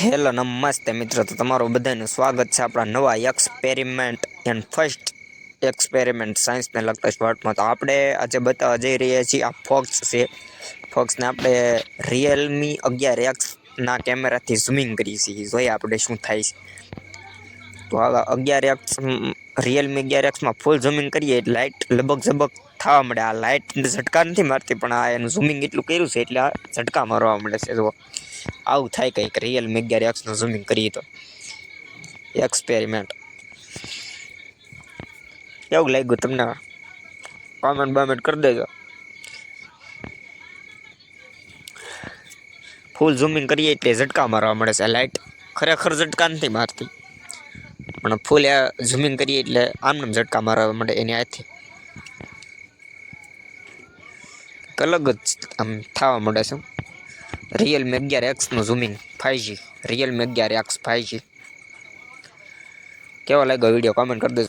Hello નમસ્તે મિત્રો, તો તમારું બધાનું સ્વાગત છે આપણા નવા એક્સપેરિમેન્ટ એન્ડ ફર્સ્ટ એક્સપેરિમેન્ટ સાયન્સને લગતા શોર્ટમાં. તો આપણે આજે બતાવવા જઈ રહ્યા છીએ આ ફોક્સ છે. ફોક્સને આપણે રિયલમી 11Xના કેમેરાથી ઝૂમિંગ કરીએ છીએ, જોઈએ આપણે શું થાય છે. તો આ 11X રિયલમી 11Xમાં ફૂલ ઝૂમિંગ કરીએ એટલે લાઇટ લબક ઝબક થવા મળે. આ લાઇટ ઝટકા નથી મારતી, પણ આ એનું ઝૂમિંગ એટલું કર્યું છે એટલે આ ઝટકા મારવા મળે છે. જો આવું થાય કંઈક રિયલમી 11Xનું ઝૂમિંગ કરીએ તો. એક્સપેરિમેન્ટ કેવું લાગ્યું તમને? કોમેન્ટ બામેન્ટ કરી દેજો. ફૂલ ઝૂમિંગ કરીએ એટલે ઝટકા મારવા મળે છે. લાઇટ ખરેખર ઝટકા નથી મારતી, પણ ફૂલ ઝૂમિંગ કરીએ એટલે આમને ઝટકા મારવા મળે એની હાથે. અલગ જ આમ થવા મળે છે. રિયલમી 11Xનું zooming 5G, Realme 11X 5G. કેવો લાગ્યો વિડીયો? કોમેન્ટ કરી દેજો.